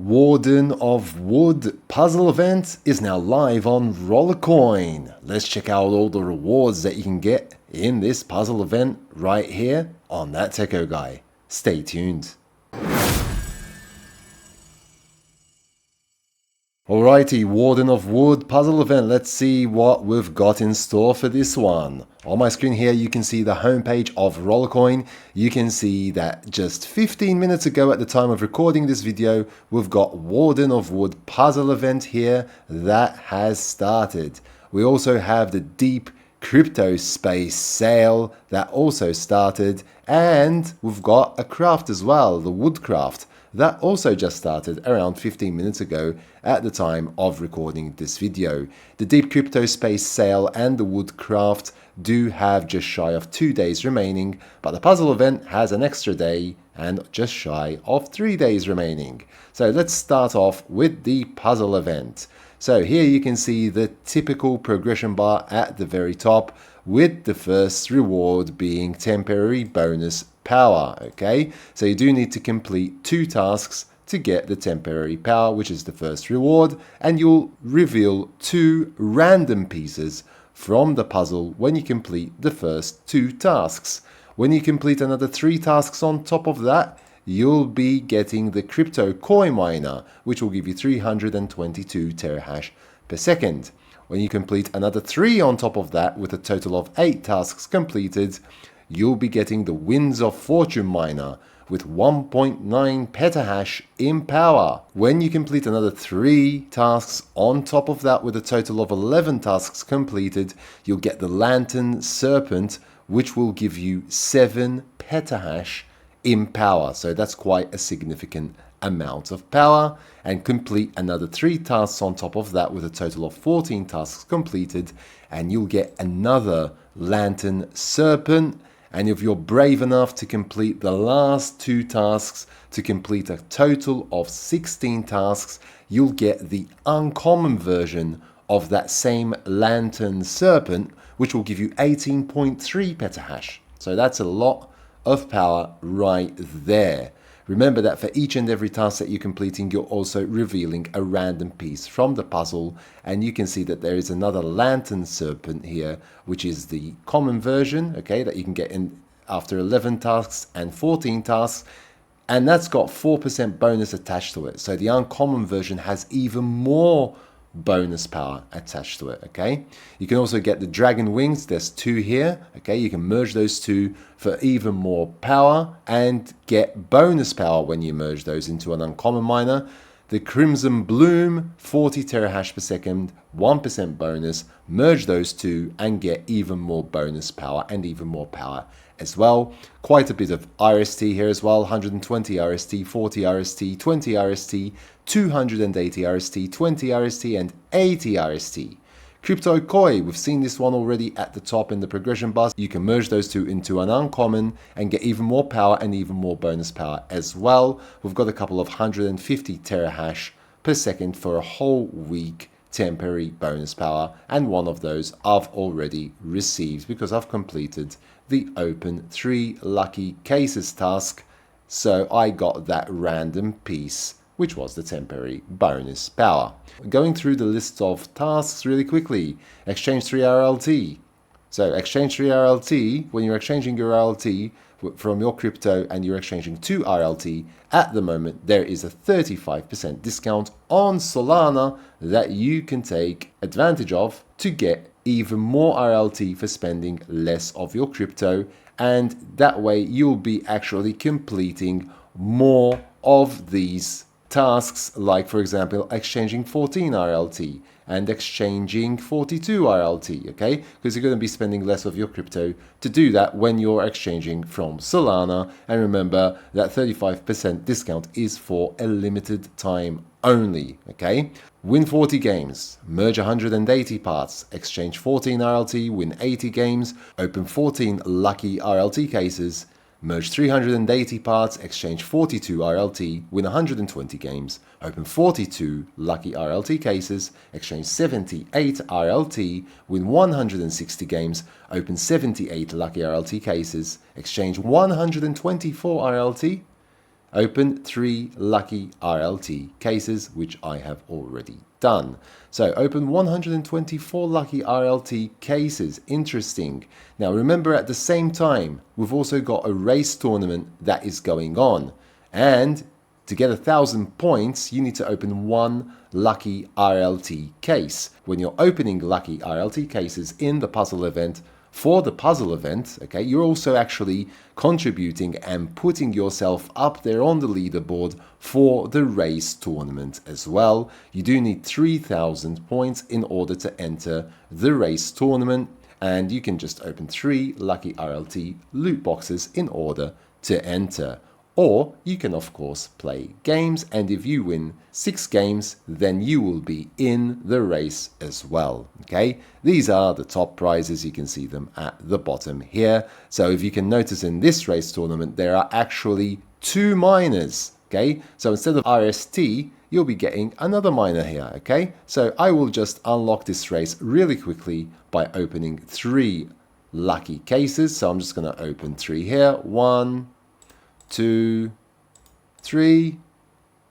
Warden of Wood puzzle event is now live on Rollercoin. Let's check out all the rewards that you can get in this puzzle event right here on That Techo guy. Stay tuned. Alrighty, Warden of Wood puzzle event. Let's see what we've got in store for this one. On my screen here, you can see the homepage of Rollercoin. You can see that just 15 minutes ago at the time of recording this video, we've got Warden of Wood puzzle event here that has started. We also have the Deep Crypto Space sale that also started, and we've got a craft as well, the Woodcraft. That also just started around 15 minutes ago at the time of recording this video. The Deep Crypto Space sale and the Woodcraft do have just shy of 2 days remaining, but the puzzle event has an extra day and just shy of 3 days remaining. So let's start off with the puzzle event. So here you can see the typical progression bar at the very top, with the first reward being temporary bonus power. Okay, so you do need to complete 2 tasks to get the temporary power, which is the first reward, and you'll reveal 2 random pieces from the puzzle when you complete the first 2 tasks. When you complete another 3 tasks on top of that, you'll be getting the crypto coin miner, which will give you 322 terahash per second. When you complete another 3 on top of that, with a total of 8 tasks completed, you'll be getting the Winds of Fortune miner with 1.9 petahash in power. When you complete another 3 tasks on top of that, with a total of 11 tasks completed, you'll get the Lantern Serpent, which will give you 7 petahash in power. So that's quite a significant amount of power. And complete another 3 tasks on top of that, with a total of 14 tasks completed, and you'll get another Lantern Serpent. And if you're brave enough to complete the last 2 tasks to complete a total of 16 tasks, you'll get the uncommon version of that same Lantern Serpent, which will give you 18.3 petahash. So that's a lot of power right there. Remember that for each and every task that you're completing, you're also revealing a random piece from the puzzle, and you can see that there is another Lantern Serpent here, which is the common version, okay, that you can get in after 11 tasks and 14 tasks, and that's got 4% bonus attached to it. So the uncommon version has even more bonus power attached to it. Okay, you can also get the Dragon Wings. There's 2 here. Okay, you can merge those 2 for even more power and get bonus power when you merge those into an uncommon miner. The Crimson Bloom, 40 terahash per second, 1% bonus. Merge those 2 and get even more bonus power and even more power as well. Quite a bit of RST here as well. 120 RST, 40 RST, 20 RST, 280 RST, 20 RST, and 80 RST. Crypto Koi, we've seen this one already at the top in the progression bar. You can merge those 2 into an uncommon and get even more power and even more bonus power as well. We've got a couple of 150 terahash per second for a whole week temporary bonus power, and one of those I've already received because I've completed the open 3 lucky cases task. So I got that random piece, which was the temporary bonus power. Going through the list of tasks really quickly. Exchange 3 RLT. So exchange 3 RLT, when you're exchanging your RLT from your crypto and you're exchanging 2 RLT, at the moment there is a 35% discount on Solana that you can take advantage of to get even more RLT for spending less of your crypto, and that way you'll be actually completing more of these tasks, like for example exchanging 14 RLT and exchanging 42 RLT, okay, because you're going to be spending less of your crypto to do that when you're exchanging from Solana. And remember that 35% discount is for a limited time only. Okay, win 40 games, merge 180 parts, exchange 14 RLT, win 80 games, open 14 lucky RLT cases, merge 380 parts, exchange 42 RLT, win 120 games, open 42 lucky RLT cases, exchange 78 RLT, win 160 games, open 78 lucky RLT cases, exchange 124 RLT, open 3 lucky RLT cases, which I have already done. So open 124 lucky RLT cases. Interesting. Now remember, at the same time, we've also got a race tournament that is going on. And to get 1,000 points, you need to open 1 lucky RLT case. When you're opening lucky RLT cases in the puzzle event, for the puzzle event, okay, you're also actually contributing and putting yourself up there on the leaderboard for the race tournament as well. You do need 3,000 points in order to enter the race tournament, and you can just open 3 lucky RLT loot boxes in order to enter. Or you can of course play games, and if you win 6 games, then you will be in the race as well. Okay, these are the top prizes. You can see them at the bottom here. So if you can notice, in this race tournament there are actually 2 miners. Okay, so instead of RST, you'll be getting another miner here. Okay, so I will just unlock this race really quickly by opening 3 lucky cases. So I'm just going to open 3 here. 1, 2, 3.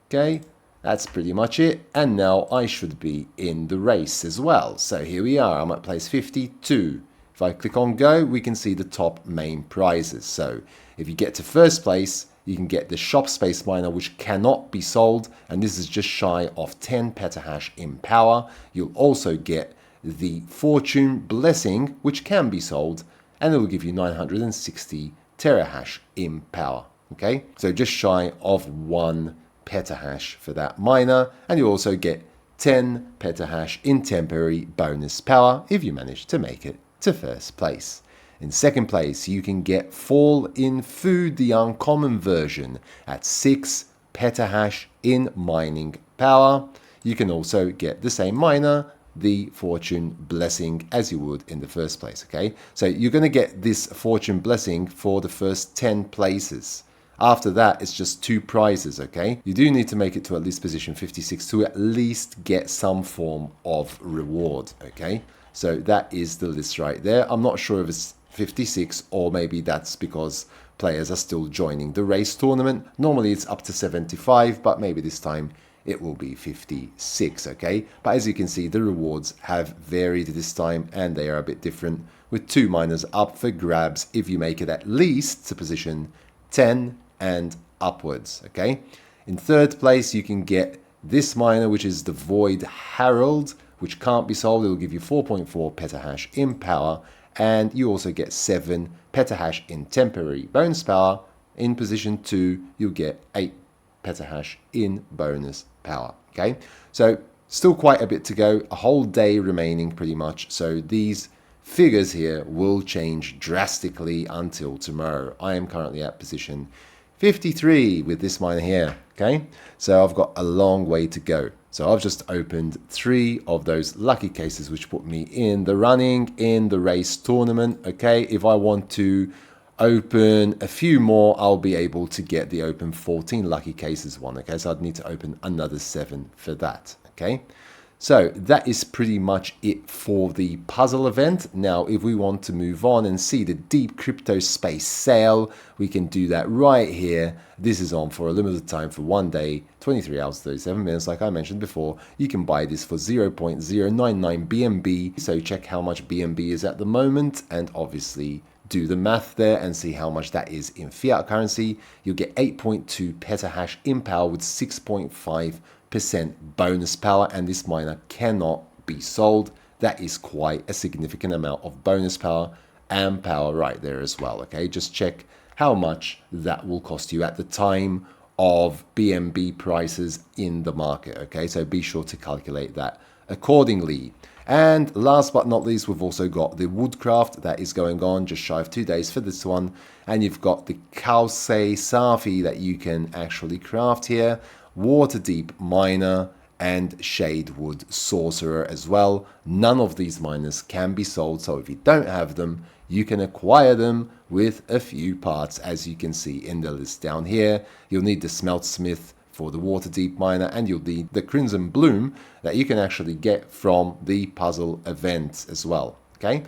Okay, that's pretty much it. And now I should be in the race as well. So here we are. I'm at place 52. If I click on go, we can see the top main prizes. So if you get to first place, you can get the shop space miner, which cannot be sold, and this is just shy of 10 petahash in power. You'll also get the fortune blessing, which can be sold, and it will give you 960 terahash in power. Okay, so just shy of 1 petahash for that miner, and you also get 10 petahash in temporary bonus power if you manage to make it to first place. In second place, you can get Fall in Food, the uncommon version, at 6 petahash in mining power. You can also get the same miner, the fortune blessing, as you would in the first place. Okay, so you're going to get this fortune blessing for the first 10 places. After that, it's just 2 prizes, okay? You do need to make it to at least position 56 to at least get some form of reward, okay? So that is the list right there. I'm not sure if it's 56, or maybe that's because players are still joining the race tournament. Normally it's up to 75, but maybe this time it will be 56, okay? But as you can see, the rewards have varied this time, and they are a bit different, with 2 miners up for grabs if you make it at least to position 10 and upwards, okay? In third place, you can get this miner, which is the Void Herald, which can't be sold. It will give you 4.4 petahash in power, and you also get 7 petahash in temporary bonus power. In position 2, you'll get 8 petahash in bonus power, okay? So still quite a bit to go, a whole day remaining pretty much. So these figures here will change drastically until tomorrow. I am currently at position 53 with this miner here, okay? So I've got a long way to go. So I've just opened 3 of those lucky cases, which put me in the running in the race tournament, okay? If I want to open a few more, I'll be able to get the open 14 lucky cases one, okay? So I'd need to open another 7 for that, okay? So that is pretty much it for the puzzle event. Now, if we want to move on and see the deep crypto space sale, we can do that right here. This is on for a limited time for 1 day, 23 hours, 37 minutes. Like I mentioned before, you can buy this for 0.099 BNB. So check how much BNB is at the moment, and obviously do the math there and see how much that is in fiat currency. You'll get 8.2 petahash in power with 6.5% bonus power, and this miner cannot be sold. That is quite a significant amount of bonus power and power right there as well, okay? Just check how much that will cost you at the time of BNB prices in the market, okay? So be sure to calculate that accordingly. And last but not least, we've also got the woodcraft that is going on, just shy of 2 days for this one. And you've got the Kausei Safi that you can actually craft here, Water Deep Miner, and Shadewood Sorcerer as well. None of these miners can be sold, so if you don't have them, you can acquire them with a few parts, as you can see in the list down here. You'll need the Smeltsmith for the Water Deep Miner, and you'll need the Crimson Bloom that you can actually get from the puzzle event as well, okay?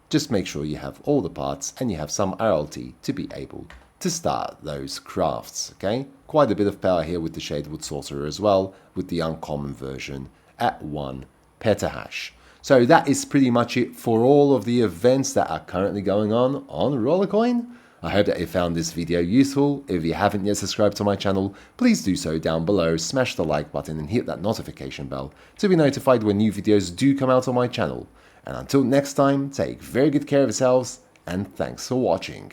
Just make sure you have all the parts and you have some RLT to be able to start those crafts, okay? Quite a bit of power here with the Shadewood Sorcerer as well, with the uncommon version at 1 petahash. So that is pretty much it for all of the events that are currently going on Rollercoin. I hope that you found this video useful. If you haven't yet subscribed to my channel, please do so down below, smash the like button and hit that notification bell to be notified when new videos do come out on my channel. And until next time, take very good care of yourselves and thanks for watching.